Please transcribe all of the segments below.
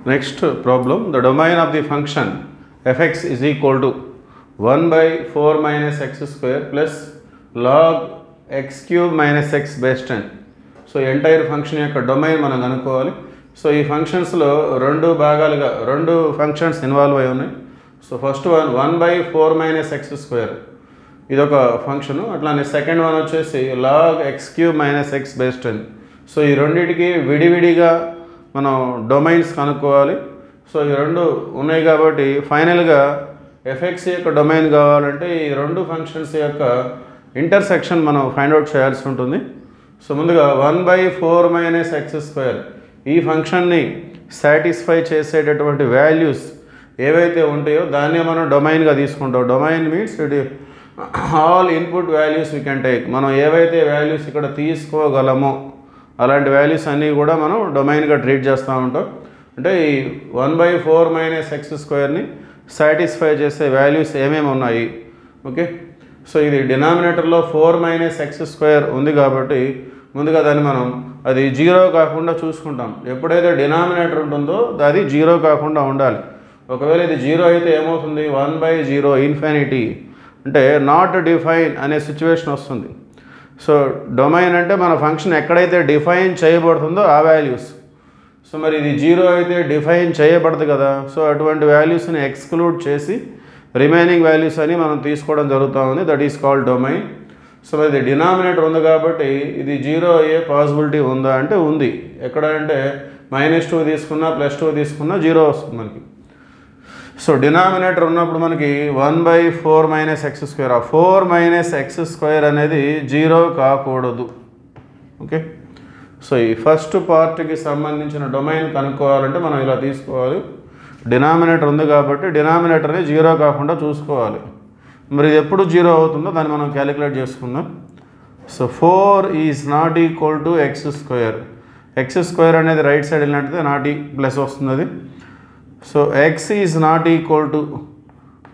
Next problem, the domain of the function fx is equal to 1 by 4 minus x square plus log x cube minus x base 10. So entire function యొక్క domain మనం కనుక్కోవాలి. So ఈ ఫంక్షన్స్లో రెండు functions involve అయి ఉన్నాయి. So first one 1 by 4 minus x square ఇదొక function. అట్లానే సెకండ్ వన్ వచ్చేసి log x cube minus x base 10. So ఈ రెండింటికి విడివిడిగా మనం డొమైన్స్ కనుక్కోవాలి. సో ఈ రెండు ఉన్నాయి కాబట్టి ఫైనల్గా ఎఫ్ఎక్స్ యొక్క డొమైన్ కావాలంటే ఈ రెండు ఫంక్షన్స్ యొక్క ఇంటర్సెక్షన్ మనం ఫైండ్ అవుట్ చేయాల్సి ఉంటుంది. సో ముందుగా 1 by 4 minus x square ఈ ఫంక్షన్ని సాటిస్ఫై చేసేటటువంటి వాల్యూస్ ఏవైతే ఉంటాయో దాన్నే మనం డొమైన్గా తీసుకుంటాం. Domain means it all input values we can take. మనం ఏవైతే వాల్యూస్ ఇక్కడ తీసుకోగలమో అలాంటి వాల్యూస్ అన్నీ కూడా మనం డొమైన్గా ట్రీట్ చేస్తూ ఉంటాం. అంటే ఈ 1 by 4 minus x squareని సాటిస్ఫై చేసే వాల్యూస్ ఏమేమి ఉన్నాయి. ఓకే, సో ఇది డినామినేటర్లో 4 minus x square ఉంది కాబట్టి ముందుగా దాన్ని మనం అది జీరో కాకుండా చూసుకుంటాం. ఎప్పుడైతే డినామినేటర్ ఉంటుందో అది జీరో కాకుండా ఉండాలి. ఒకవేళ ఇది జీరో అయితే ఏమవుతుంది, 1 by 0 ఇన్ఫినిటీ అంటే నాట్ డిఫైన్ అనే సిచ్యువేషన్ వస్తుంది. సో డొమైన్ అంటే మన ఫంక్షన్ ఎక్కడైతే డిఫైన్ చేయబడుతుందో ఆ వాల్యూస్. సో మరి ఇది జీరో అయితే డిఫైన్ చేయబడదు కదా. సో అటువంటి వాల్యూస్ని ఎక్స్క్లూడ్ చేసి రిమైనింగ్ వాల్యూస్ అని మనం తీసుకోవడం జరుగుతూ ఉంది. That is called domain. So ఇది డినామినేటర్ ఉంది కాబట్టి ఇది జీరో అయ్యే పాసిబిలిటీ ఉందా అంటే ఉంది. ఎక్కడ అంటే -2 తీసుకున్నా +2 తీసుకున్నా జీరో వస్తుంది మనకి. సో డినామినేటర్ ఉన్నప్పుడు మనకి 1 by 4 minus x square, 4 minus x square అనేది జీరో కాకూడదు. ఓకే, సో ఈ ఫస్ట్ పార్ట్కి సంబంధించిన డొమైన్ కనుక్కోవాలంటే మనం ఇలా తీసుకోవాలి. డినామినేటర్ ఉంది కాబట్టి డినామినేటర్ని జీరో కాకుండా చూసుకోవాలి. మరి ఇది ఎప్పుడు జీరో అవుతుందో దాన్ని మనం క్యాలిక్యులేట్ చేసుకుందాం. So 4 is not equal to x square. x square అనేది రైట్ సైడ్ వెళ్ళినట్టయితే నాట్ ప్లస్ వస్తుంది అది. So x is not equal to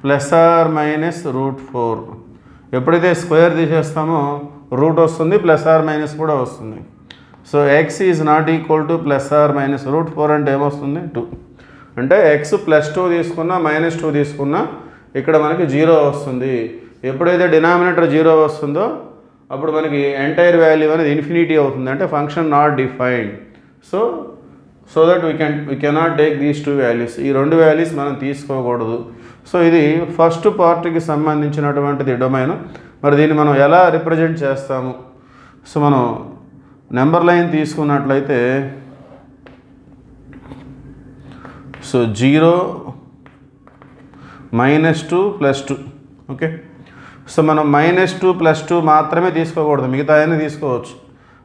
±√4. ఎప్పుడైతే స్క్వేర్ తీసేస్తామో రూట్ వస్తుంది, ± కూడా వస్తుంది. So x is not equal to ±√4 అంటే ఏమొస్తుంది 2. అంటే x +2 తీసుకున్నా -2 తీసుకున్నా ఇక్కడ మనకి జీరో వస్తుంది. ఎప్పుడైతే డినామినేటర్ జీరో వస్తుందో అప్పుడు మనకి ఎంటైర్ వాల్యూ అనేది ఇన్ఫినిటీ అవుతుంది. అంటే function not defined. So that we cannot take these two values. ఈ రెండు వాల్యూస్ మనం తీసుకోకూడదు. సో ఇది ఫస్ట్ పార్ట్కి సంబంధించినటువంటిది డొమైన్. మరి దీన్ని మనం ఎలా రిప్రజెంట్ చేస్తాము? సో మనం నెంబర్ లైన్ తీసుకున్నట్లయితే సో 0 -2 +2. ఓకే, సో మనం -2 +2 మాత్రమే తీసుకోకూడదు, మిగతా అన్నీ తీసుకోవచ్చు.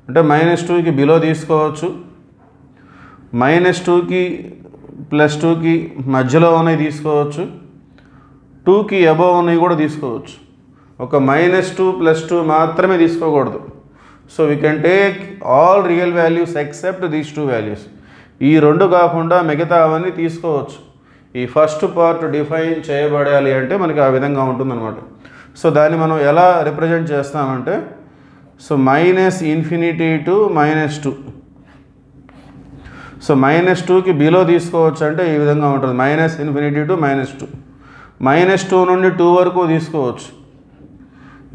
అంటే -2కి బిలో తీసుకోవచ్చు, -2కి +2కి మధ్యలో ఉన్నవి తీసుకోవచ్చు, 2కి అబోవ్ ఉన్నవి కూడా తీసుకోవచ్చు. ఒక -2 +2 మాత్రమే తీసుకోకూడదు. So we can take all real values except these two values. ఈ రెండు కాకుండా మిగతా అవన్నీ తీసుకోవచ్చు. ఈ ఫస్ట్ పార్ట్ డిఫైన్ చేయబడాలి అంటే మనకి ఆ విధంగా ఉంటుందన్నమాట. సో దాన్ని మనం ఎలా రిప్రజెంట్ చేస్తామంటే సో -∞ to -2. సో -2కి బిలో తీసుకోవచ్చు అంటే ఈ విధంగా ఉంటుంది, -∞ to -2. -2 నుండి 2 వరకు తీసుకోవచ్చు,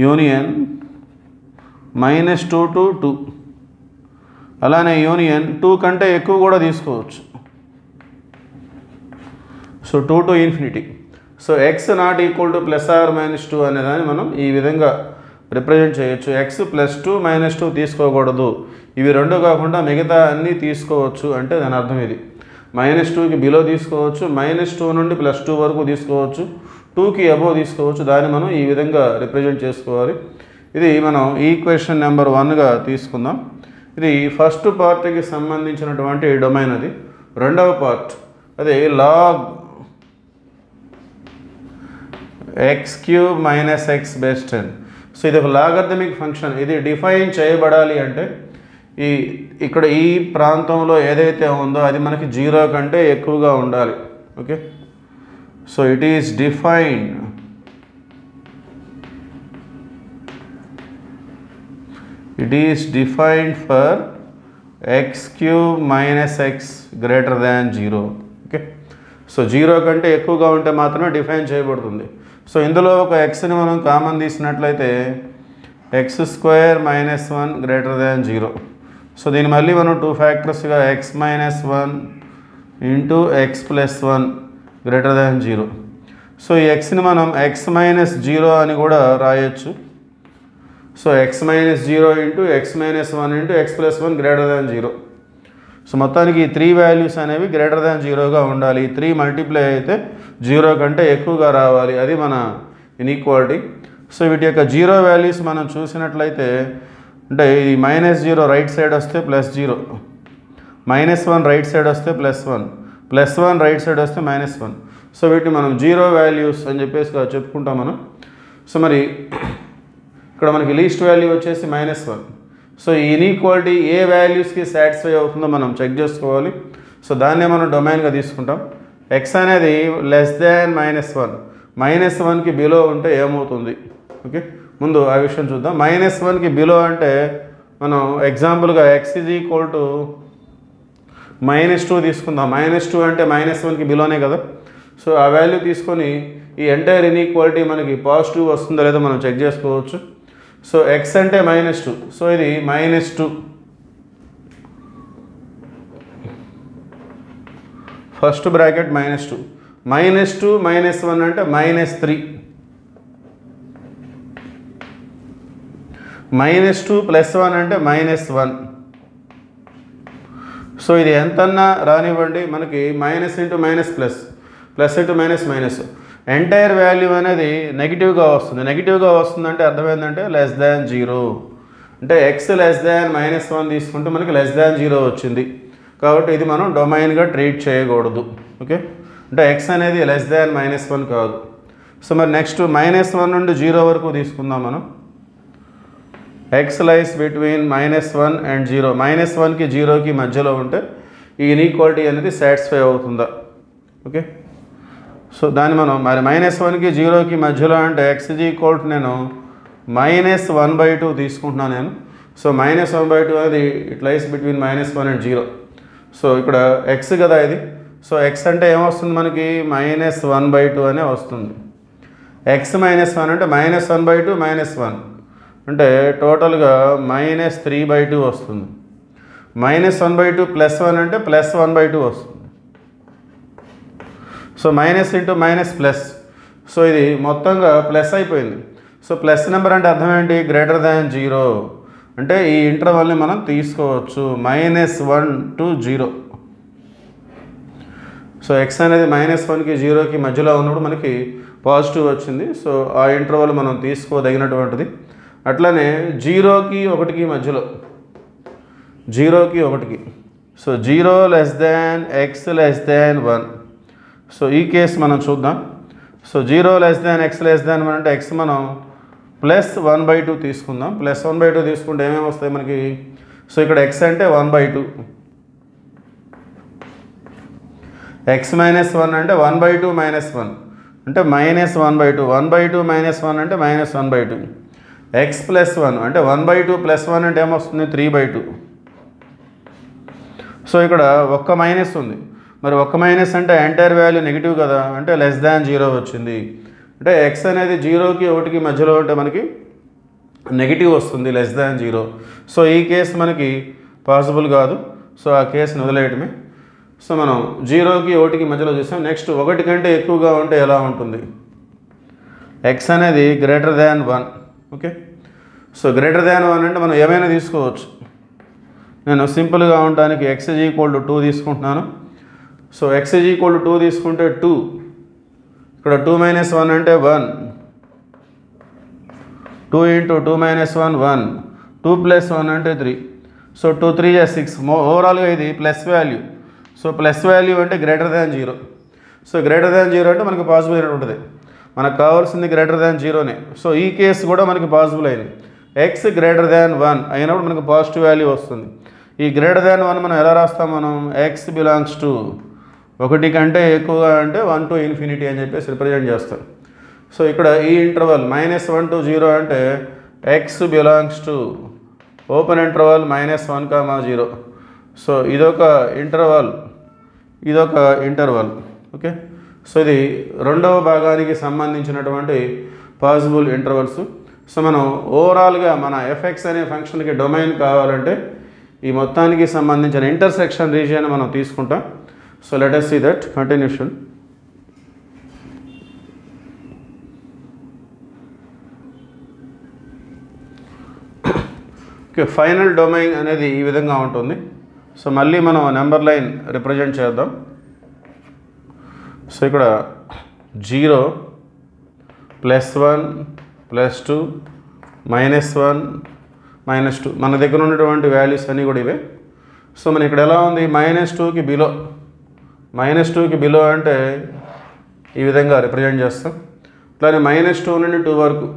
యూనియన్ -2 to 2. అలానే యూనియన్ 2 కంటే ఎక్కువ కూడా తీసుకోవచ్చు. So 2 to ∞. So x not equal to ±2 అనేదాన్ని మనం ఈ విధంగా రిప్రజెంట్ చేయొచ్చు. x +2 -2 తీసుకోకూడదు, ఇవి రెండు కాకుండా మిగతా అన్నీ తీసుకోవచ్చు అంటే దాని అర్థం ఇది. -2కి బిలో తీసుకోవచ్చు, -2 నుండి +2 వరకు తీసుకోవచ్చు, 2కి అబోవ్ తీసుకోవచ్చు. దాన్ని మనం ఈ విధంగా రిప్రజెంట్ చేసుకోవాలి. ఇది మనం ఈక్వేషన్ నెంబర్ 1గా తీసుకుందాం. ఇది ఫస్ట్ పార్ట్కి సంబంధించినటువంటి డొమైన్. అది రెండవ పార్ట్, అది log x³ - x base 10. So ఇది ఒక లాగర్థమిక్ ఫంక్షన్. ఇది డిఫైన్ చేయబడాలి అంటే ఇక్కడ ఈ ప్రాంతంలో ఏదైతే ఉందో అది మనకి జీరో కంటే ఎక్కువగా ఉండాలి. Okay, so it is defined for x³ - x greater than 0. Okay. So 0 కంటే ఎక్కువగా ఉంటే మాత్రమే డిఫైన్ చేయబడుతుంది. సో ఇందులో ఒక ఎక్స్ని మనం కామన్ తీసినట్లయితే x² - 1 > 0. సో దీన్ని మళ్ళీ మనం 2 ఫ్యాక్టర్స్గా x - 1 ఇంటూ x + 1 > 0. సో ఈ xని మనం x - 0 అని కూడా రాయొచ్చు. So x - 0 into x - 1 into x + 1 > 0. So మొత్తానికి ఈ 3 వాల్యూస్ అనేవి >0గా ఉండాలి. ఈ 3 మల్టిప్లై అయితే 0 కంటే ఎక్కువగా రావాలి. అది మన ఇన్ఈక్వాలిటీ. సో వీటి యొక్క 0 వాల్యూస్ మనం చూసినట్లయితే అంటే ఈ -0 రైట్ సైడ్ వస్తే +0, -1 రైట్ సైడ్ వస్తే +1, +1 రైట్ సైడ్ వస్తే -1. సో వీటిని మనం 0 వాల్యూస్ అని చెప్పేసి చెప్పుకుంటాం మనం. సో మరి ఇక్కడ మనకి లీస్ట్ వాల్యూ వచ్చేసి -1. సో ఈ ఇన్ఈక్వాలిటీ ఏ వాల్యూస్కి సాటిస్ఫై అవుతుందో మనం చెక్ చేసుకోవాలి. సో దాన్నే మనం డొమైన్గా తీసుకుంటాం. x అనేది <=-1, -1కి బిలో ఉంటే ఏమవుతుంది? ఓకే, ముందు ఆ విషయం చూద్దాం. -1కి బిలో అంటే మనం ఎగ్జాంపుల్గా x -2 తీసుకుందాం. -2 అంటే -1కి బిలోనే కదా. సో ఆ వాల్యూ తీసుకొని ఈ ఎంటైర్ ఇన్ఈక్వాలిటీ మనకి పాజిటివ్ వస్తుందో లేదో మనం చెక్ చేసుకోవచ్చు. సో x అంటే -2, సో ఇది -2, ఫస్ట్ బ్రాకెట్ -2, -2 -1 అంటే -3, -2 + 1 అంటే -1. సో ఇది ఎంతన్నా రానివ్వండి, మనకి minus into minus plus, plus into minus minus, entire value అనేది నెగిటివ్గా వస్తుంది. నెగిటివ్గా వస్తుందంటే అర్థం ఏంటంటే <0, అంటే x <-1 తీసుకుంటే మనకి <0 వచ్చింది. కాబట్టి ఇది మనం డొమైన్గా ట్రీట్ చేయకూడదు. ఓకే, అంటే x అనేది <-1 కాదు. సో మరి నెక్స్ట్ -1 నుండి 0 వరకు తీసుకుందాం మనం. x lies between -1 and 0. -1కి 0కి మధ్యలో ఉంటే ఈ ఇన్ఈక్వాలిటీ అనేది సాటిస్ఫై అవుతుందా? ఓకే, సో దాన్ని మనం మరి -1కి 0కి మధ్యలో అంటే x నేను -1/2 తీసుకుంటున్నాను నేను. సో -1/2 అనేది it lies between -1 and 0. So ఇక్కడ x కదా ఇది. సో x అంటే ఏమొస్తుంది మనకి? -1/2 అనే వస్తుంది. x -1 అంటే -1/2 -1 అంటే టోటల్గా -3/2 వస్తుంది. -1/2 + 1 అంటే +1/2 వస్తుంది. So minus into minus plus, so ఇది మొత్తంగా ప్లస్ అయిపోయింది. సో ప్లస్ నెంబర్ అంటే అర్థం ఏంటి? <0, అంటే ఈ ఇంటర్వల్ని మనం తీసుకోవచ్చు -1 to 0. సో x అనేది -1కి 0కి మధ్యలో ఉన్నప్పుడు మనకి పాజిటివ్ వచ్చింది. సో ఆ ఇంటర్వల్ మనం తీసుకోదగినటువంటిది. అట్లనే 0కి 1కి మధ్యలో, 0కి 1కి, సో 0 < x <1. సో ఈ కేసు మనం చూద్దాం. సో 0 < x <1 అంటే x మనం +1/2 తీసుకుందాం. +1/2 తీసుకుంటే ఏమేమి వస్తాయి మనకి? సో ఇక్కడ x అంటే 1/2, x - 1 అంటే 1/2 - 1 అంటే -1/2, 1/2 - 1 అంటే -1/2, x + 1 అంటే 1/2 + 1 అంటే ఏమొస్తుంది? 3/2. సో ఇక్కడ ఒక్క మైనస్ ఉంది. మరి ఒక్క మైనస్ అంటే ఎంటైర్ వాల్యూ నెగిటివ్ కదా, అంటే <0 వచ్చింది. అంటే x అనేది 0కి 1కి మధ్యలో ఉంటే మనకి నెగిటివ్ వస్తుంది, <0. సో ఈ కేసు మనకి పాసిబుల్ కాదు. సో ఆ కేసుని వదిలేయటమే. సో మనం 0కి 1కి మధ్యలో చూసాం. నెక్స్ట్ 1 కంటే ఎక్కువగా ఉంటే ఎలా ఉంటుంది? x అనేది <1. ఓకే, సో <1 అంటే మనం ఏమైనా తీసుకోవచ్చు. నేను సింపుల్గా ఉండడానికి x = 2 తీసుకుంటున్నాను. సో x = 2 తీసుకుంటే 2, ఇక్కడ 2 - 1 అంటే 1, 2 × 2 - 1 1, 2 + 1 అంటే 3. సో 2 3 6. ఓవరాల్గా ఇది plus value. So plus value అంటే <0. సో <0 అంటే మనకు పాసిబుల్ అయినట్టు ఉంటుంది. మనకు కావాల్సింది <0నే. సో ఈ కేసు కూడా మనకి పాసిబుల్ అయింది. x <1 అయినప్పుడు మనకు పాజిటివ్ వాల్యూ వస్తుంది. ఈ <1 మనం ఎలా రాస్తాం? మనం x belongs to 1 కంటే ఎక్కువగా అంటే 1 to ∞ అని చెప్పేసి రిప్రజెంట్ చేస్తాం. సో ఇక్కడ ఈ ఇంటర్వల్ -1 to 0 అంటే x belongs to open interval -1, 0. So ఇదొక ఇంటర్వల్ ఇదొక ఇంటర్వల్. ఓకే, సో ఇది రెండవ భాగానికి సంబంధించినటువంటి పాసిబుల్ ఇంటర్వల్స్. సో మనం ఓవరాల్గా మన ఎఫ్ఎక్స్ అనే ఫంక్షన్కి డొమైన్ కావాలంటే ఈ మొత్తానికి సంబంధించిన ఇంటర్సెక్షన్ రీజియన్ మనం తీసుకుంటాం. So let us see that continuation. Okay, final domain అనేది ఈ విధంగా ఉంటుంది. సో మళ్ళీ మనం నెంబర్ లైన్ రిప్రజెంట్ చేద్దాం. సో ఇక్కడ 0 +1 +2 -1 -2 మన దగ్గర ఉన్నటువంటి వాల్యూస్ అన్నీ కూడా ఇవే. సో మన ఇక్కడ ఎలా ఉంది, -2కి బిలో, -2కి బిలో అంటే ఈ విధంగా రిప్రజెంట్ చేస్తాం. అట్లానే -2 నుండి 2 వరకు,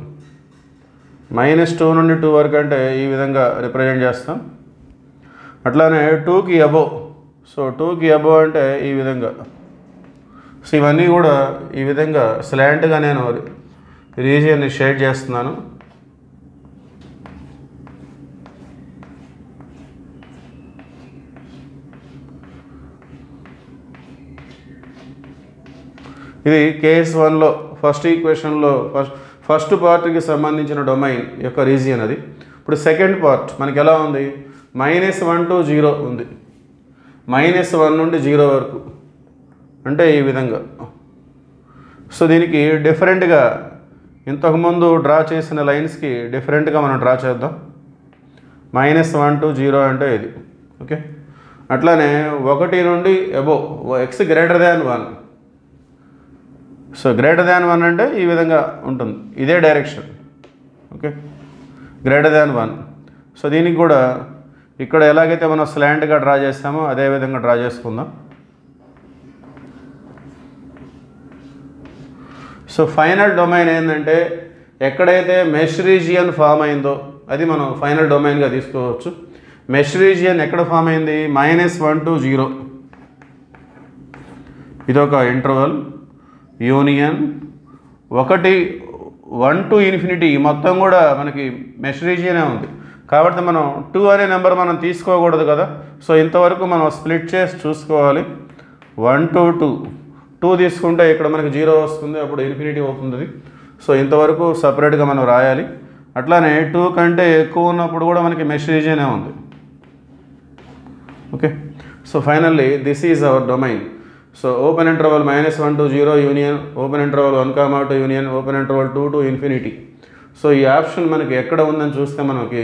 -2 నుండి 2 వరకు అంటే ఈ విధంగా రిప్రజెంట్ చేస్తాం. అట్లానే 2కి అబోవ్, సో 2కి అబోవ్ అంటే ఈ విధంగా. సో ఇవన్నీ కూడా ఈ విధంగా స్లాంట్గా నేను రీజియన్ని షేడ్ చేస్తున్నాను. ఇది కేస్ 1లో ఫస్ట్ ఈక్వేషన్లో ఫస్ట్ పార్ట్కి సంబంధించిన డొమైన్ యొక్క రీజియన్ అది. ఇప్పుడు సెకండ్ పార్ట్ మనకి ఎలా ఉంది, -1 to 0 ఉంది, -1 నుండి 0 వరకు అంటే ఈ విధంగా. సో దీనికి డిఫరెంట్గా ఇంతకుముందు డ్రా చేసిన లైన్స్కి డిఫరెంట్గా మనం డ్రా చేద్దాం. -1 to 0 అంటే ఇది. ఓకే, అట్లానే 1 నుండి above, x greater than 1. So greater than 1 అంటే ఈ విధంగా ఉంటుంది, ఇదే direction. Okay, greater than 1. So దీనికి కూడా ఇక్కడ ఎలాగైతే మనం స్లాంట్గా డ్రా చేస్తామో అదే విధంగా డ్రా చేసుకుందాం. సో ఫైనల్ డొమైన్ ఏంటంటే ఎక్కడైతే మెష్ రీజియన్ ఫామ్ అయిందో అది మనం ఫైనల్ డొమైన్గా తీసుకోవచ్చు. మెష్ రీజియన్ ఎక్కడ ఫామ్ అయింది, -1 to 0, ఇదొక ఇంటర్వల్ యూనియన్ 1 to ∞, మొత్తం కూడా మనకి మెష్ రీజియనే ఉంది కాబట్టి మనం 2 అనే నెంబర్ మనం తీసుకోకూడదు కదా. సో ఇంతవరకు మనం స్ప్లిట్ చేసి చూసుకోవాలి. 1 to 2 తీసుకుంటే ఇక్కడ మనకి 0 వస్తుంది, అప్పుడు ∞ అవుతుంది. సో ఇంతవరకు సపరేట్గా మనం రాయాలి. అట్లానే 2 కంటే ఎక్కువ ఉన్నప్పుడు కూడా మనకి మెష్ రీజియనే ఉంది. Okay, so finally this is our domain. So open interval -1 to 0 union, open interval 1, 2 union, open interval 2 to ∞. So ఈ ఆప్షన్ మనకి ఎక్కడ ఉందని చూస్తే మనకి,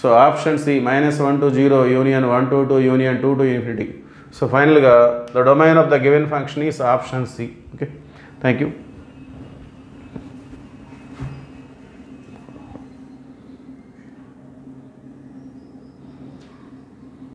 so option C -1 to 0 union 1 to 2 union 2 to ∞. So finally the domain of the given function is option C. Okay, thank you.